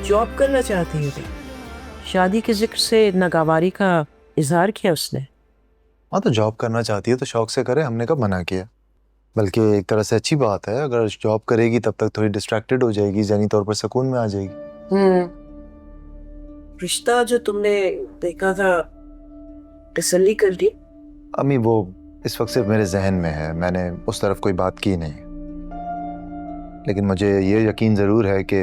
Job करना चाहती है भाई। शादी के जिक्र से नागवारी का इजहार किया उसने। हाँ तो जॉब करना चाहती है तो शौक से करे, हमने कब मना किया। बल्कि एक तरह से अच्छी बात है, अगर जॉब करेगी तब तक थोड़ी डिस्ट्रैक्टेड हो जाएगी, ज़हनी तौर पर सुकून में आ जाएगी। रिश्ता जो तुमने देखा था तसल्ली कर ली? अम्मी वो इस वक्त सिर्फ मेरे जहन में है, मैंने उस तरफ कोई बात की नहीं। लेकिन मुझे ये यकीन ज़रूर है कि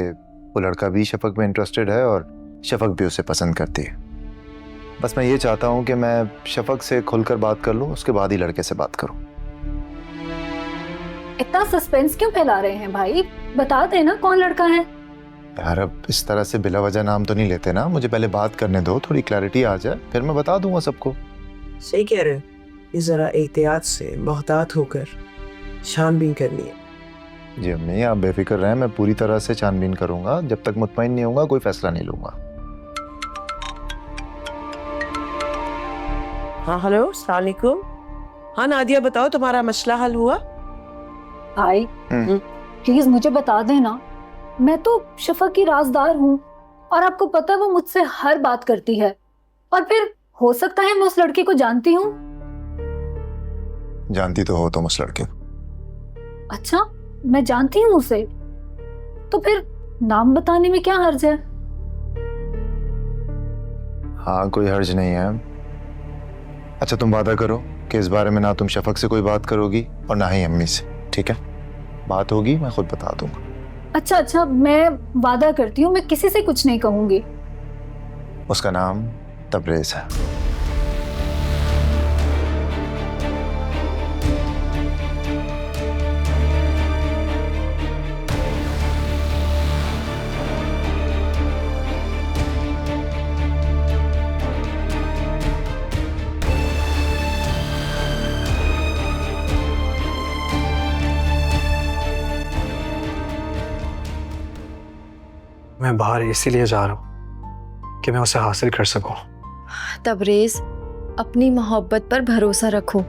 वो लड़का भी शफक में इंटरेस्टेड है और शफक भी उसे पसंद करती है। बस मैं ये चाहता हूँ कि मैं शफक से खुलकर बात कर लूँ, उसके बाद ही लड़के से बात करूँ। इतना सस्पेंस क्यों फैला रहे हैं भाई? बता देना कौन लड़का है। यार अब इस तरह से बिला वजह नाम तो नहीं लेते ना, मुझे पहले बात करने दो, थोड़ी क्लैरिटी आ जाए, फिर मैं बता दूंगा सबको। सही कह रहे हो, ये जरा एहतियात से मोहतात होकर छानबीन करनी है। जी अम्मी आप बेफिक्र रहें, मैं पूरी तरह से छानबीन करूंगा, जब तक मुतमईन नहीं होऊंगा कोई फैसला नहीं लूंगा। हाँ हेलो, अस्सलाम वालेकुम। हाँ नादिया बताओ, तुम्हारा मसला हल हुआ? भाई प्लीज मुझे बता देना, मैं तो शफक की राजदार हूँ और आपको पता है वो मुझसे हर बात करती है, और फिर हो सकता है मैं उस लड़के को जानती हूँ। जानती तो हो तुम उस लड़के को? अच्छा, मैं जानती हूँ उसे, तो फिर नाम बताने में क्या हर्ज है? हाँ कोई हर्ज नहीं है। अच्छा तुम वादा करो कि इस बारे में ना तुम शफक से कोई बात करोगी और ना ही अम्मी से, ठीक है? बात होगी मैं खुद बता दूंगा। अच्छा, मैं वादा करती हूँ मैं किसी से कुछ नहीं कहूंगी। उसका नाम तबरेज है। मैं बाहर इसीलिए जा रहा हूँ कि मैं उसे हासिल कर सकूं। तबरेज, अपनी मोहब्बत पर भरोसा रखो।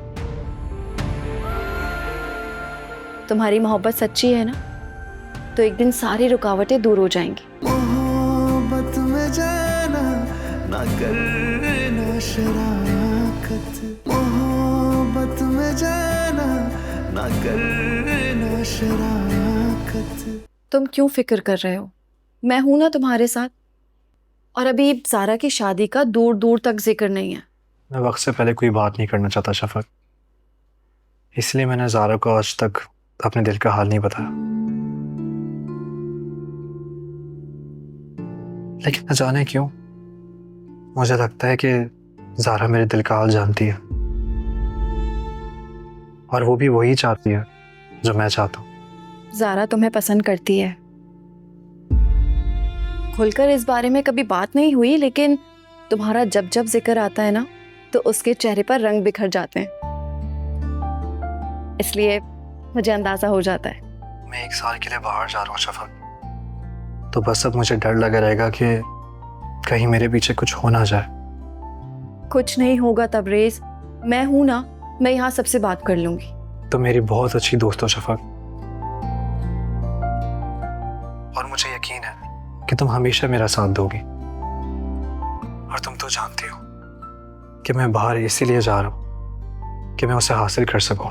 तुम्हारी मोहब्बत सच्ची है ना, तो एक दिन सारी रुकावटें दूर हो जाएंगी। मोहब्बत में जाना ना करना शराकत, मोहब्बत में जाना ना करना शराकत। तुम क्यों फिक्र कर रहे हो? मैं हूं ना तुम्हारे साथ। और अभी ज़ारा की शादी का दूर दूर तक जिक्र नहीं है। मैं वक्त से पहले कोई बात नहीं करना चाहता शफक, इसलिए मैंने ज़ारा को आज तक अपने दिल का हाल नहीं बताया। लेकिन न जाने क्यों मुझे लगता है कि ज़ारा मेरे दिल का हाल जानती है, और वो भी वही चाहती है जो मैं चाहता हूँ। ज़ारा तुम्हें पसंद करती है। खुलकर इस बारे में कभी बात नहीं हुई, लेकिन तुम्हारा जब जब जिक्र आता है ना, तो उसके चेहरे पर रंग बिखर जाते हैं, इसलिए मुझे अंदाजा हो जाता है। मैं 1 साल के लिए बाहर जा रहा हूँ शफक, तो बस अब मुझे डर लगा रहेगा कि कहीं मेरे पीछे कुछ हो ना जाए। कुछ नहीं होगा तबरेज, मैं हूं ना, मैं यहाँ सबसे बात कर लूंगी। तो मेरी बहुत अच्छी दोस्त हो शफक, और मुझे यकीन है कि तुम हमेशा मेरा साथ दोगी। और तुम तो जानती हो कि मैं बाहर इसीलिए जा रहा हूँ कि मैं उसे हासिल कर सकूं,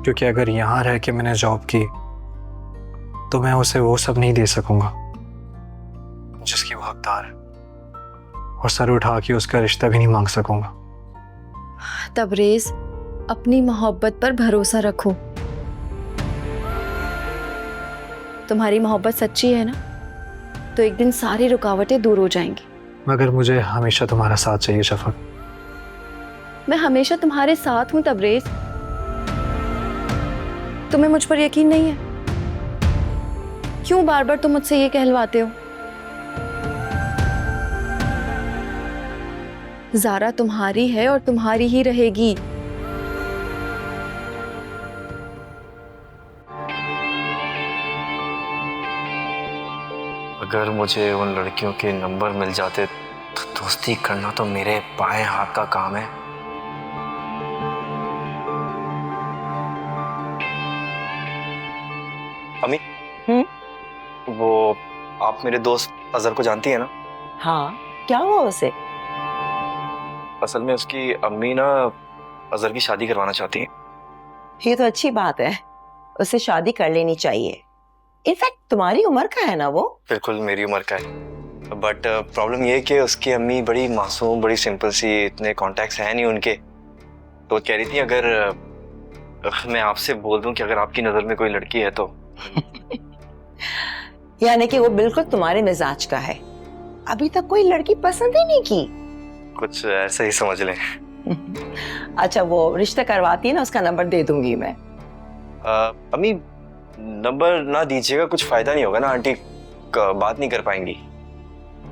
क्योंकि अगर यहाँ रह के मैंने जॉब की तो मैं उसे वो सब नहीं दे सकूंगा जिसकी वो हकदार है, और सर उठा के उसका रिश्ता भी नहीं मांग सकूंगा। तबरेज, अपनी मोहब्बत पर भरोसा रखो। तुम्हारी मोहब्बत सच्ची है ना, तो एक दिन सारी रुकावटें दूर हो जाएंगी। मगर मुझे हमेशा तुम्हारा साथ चाहिए शफक। मैं हमेशा तुम्हारे साथ हूं तबरेज। तुम्हें मुझ पर यकीन नहीं है? क्यों बार बार तुम मुझसे ये कहलवाते हो? ज़ारा तुम्हारी है और तुम्हारी ही रहेगी। अगर मुझे उन लड़कियों के नंबर मिल जाते तो दोस्ती करना तो मेरे बाएं हाथ का काम है। अम्मी, वो आप मेरे दोस्त अजहर को जानती है ना? हाँ, क्या हुआ उसे? असल में उसकी अम्मी ना अजहर की शादी करवाना चाहती हैं। ये तो अच्छी बात है, उसे शादी कर लेनी चाहिए। इनफैक्ट तुम्हारी उम्र का है ना वो? बिल्कुल मेरी उम्र का है, बट प्रॉब्लम ये है कि उसकी अम्मी बड़ी मासूम, बड़ी सिंपल सी, इतने कॉन्टैक्ट्स हैं नहीं उनके। तो कह रही थी अगर मैं आपसे बोल दूं कि अगर आपकी नज़र में कोई लड़की है तो यानी कि वो बिल्कुल तुम्हारे मिजाज का है। अभी तक कोई लड़की पसंद ही नहीं की? कुछ ऐसे ही समझ लें। अच्छा, वो रिश्ता करवाती है ना, उसका नंबर दे दूंगी मैं। अम्मी नंबर ना दीजिएगा, कुछ फायदा नहीं होगा ना, आंटी बात नहीं कर पाएंगी।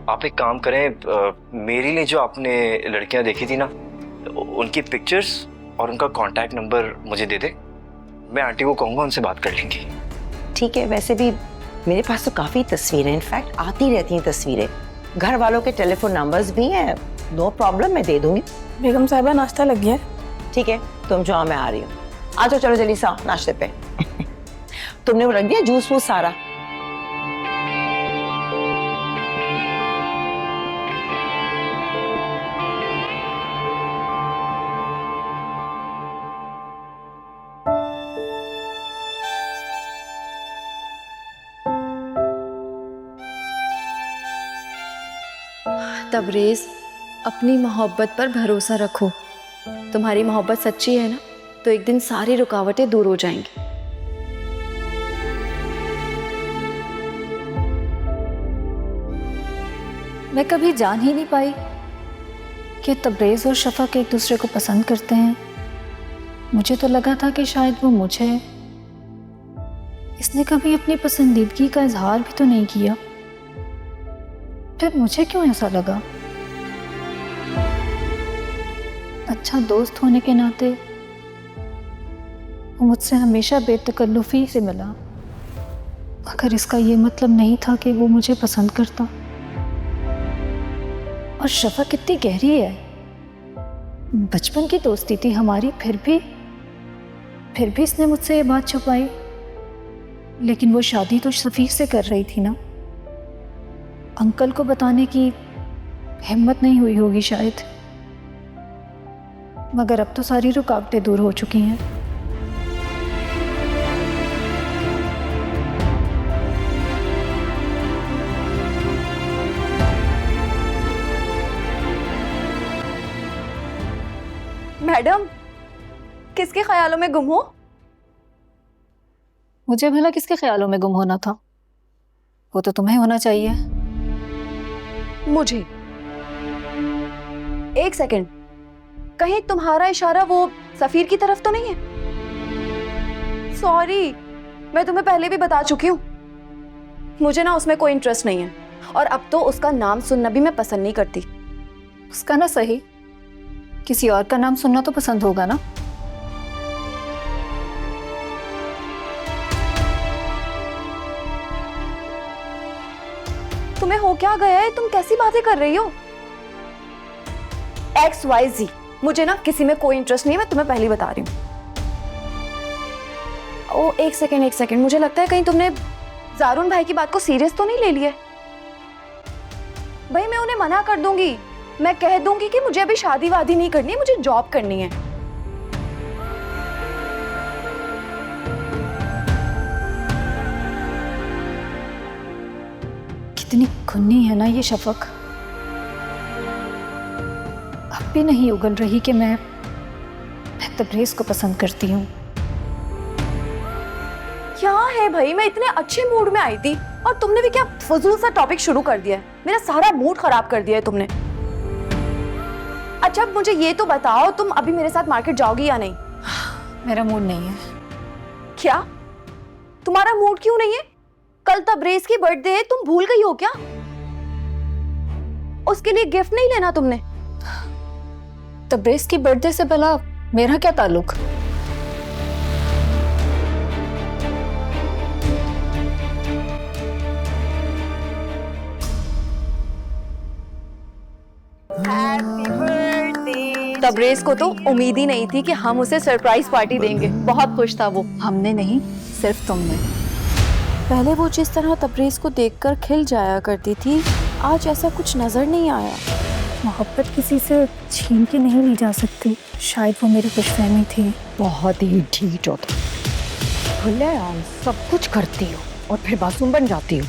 आप एक काम करें, मेरे लिए जो आपने लड़कियां देखी थी ना, उनकी पिक्चर्स और उनका कांटेक्ट नंबर मुझे दे दे। मैं आंटी को कहूँगा, उनसे बात कर लेंगी। ठीक है, वैसे भी मेरे पास तो काफी तस्वीरें, इनफैक्ट आती रहती हैं तस्वीरें। घर वालों के टेलीफोन नंबर्स भी हैं, नो प्रॉब्लम, मैं दे दूंगी। बेगम साहिबा नाश्ता लग गया है। ठीक है, तुम जाओ, मैं आ रही हूँ। आ जाओ, चलो जल्दी सा नाश्ते पे। तुमने वो रख दिया जूस वूस सारा? तबरेज़, अपनी मोहब्बत पर भरोसा रखो। तुम्हारी मोहब्बत सच्ची है ना, तो एक दिन सारी रुकावटें दूर हो जाएंगी। मैं कभी जान ही नहीं पाई कि तबरेज़ और शफक एक दूसरे को पसंद करते हैं। मुझे तो लगा था कि शायद वो मुझे, इसने कभी अपनी पसंदीदगी का इजहार भी तो नहीं किया। फिर मुझे क्यों ऐसा लगा? अच्छा दोस्त होने के नाते वो मुझसे हमेशा बेतकल्लुफ़ी से मिला, मगर इसका ये मतलब नहीं था कि वो मुझे पसंद करता। और शफा कितनी गहरी है, बचपन की दोस्ती थी हमारी, फिर भी इसने मुझसे ये बात छुपाई। लेकिन वो शादी तो सफ़ीर से कर रही थी ना, अंकल को बताने की हिम्मत नहीं हुई होगी शायद। मगर अब तो सारी रुकावटें दूर हो चुकी हैं। मैडम, किसके ख्यालों में गुम हो? मुझे भला किसके ख्यालों में गुम होना था? वो तो तुम्हें होना चाहिए। मुझे? एक सेकंड, कहीं तुम्हारा इशारा वो सफीर की तरफ तो नहीं है? सॉरी, मैं तुम्हें पहले भी बता चुकी हूँ, मुझे ना उसमें कोई इंटरेस्ट नहीं है, और अब तो उसका नाम सुनना भी मैं पसंद नहीं करती। उसका ना सही, किसी और का नाम सुनना तो पसंद होगा ना। तुम्हें हो क्या गया है? तुम कैसी बातें कर रही हो? XYZ, मुझे ना किसी में कोई इंटरेस्ट नहीं है, मैं तुम्हें पहले ही बता रही हूँ। ओ एक सेकेंड, मुझे लगता है कहीं तुमने जारून भाई की बात को सीरियस तो नहीं ले लिया। भाई मैं उन्हें मना कर दूंगी, मैं कह दूंगी कि मुझे अभी शादी वादी नहीं करनी है, मुझे जॉब करनी है। कितनी खुन्नी है ना ये शफक, अब भी नहीं उगल रही कि मैं तबरेज़ को पसंद करती हूँ। क्या है भाई, मैं इतने अच्छे मूड में आई थी और तुमने भी क्या फजूल सा टॉपिक शुरू कर दिया है, मेरा सारा मूड खराब कर दिया है तुमने। अच्छा मुझे ये तो बताओ, तुम अभी मेरे साथ मार्केट जाओगी या नहीं? मेरा मूड नहीं है। क्या तुम्हारा मूड क्यों नहीं है? कल तबरेज़ की बर्थडे है, तुम भूल गई हो क्या? उसके लिए गिफ्ट नहीं लेना तुमने? तबरेज़ की बर्थडे से भला मेरा क्या ताल्लुक? तबरेज़ को तो उम्मीद ही नहीं थी कि हम उसे सरप्राइज पार्टी देंगे। बहुत खुश था वो। हमने नहीं, सिर्फ तुमने। पहले वो जिस तरह तबरेज़ को देखकर खिल जाया करती थी, आज ऐसा कुछ नजर नहीं आया। मोहब्बत किसी से छीन के नहीं ली जा सकती। शायद वो मेरी खुशफहमी थी। बहुत ही ढीठ हो तुम, खुलेआम सब कुछ करती हो और फिर मासूम बन जाती हो।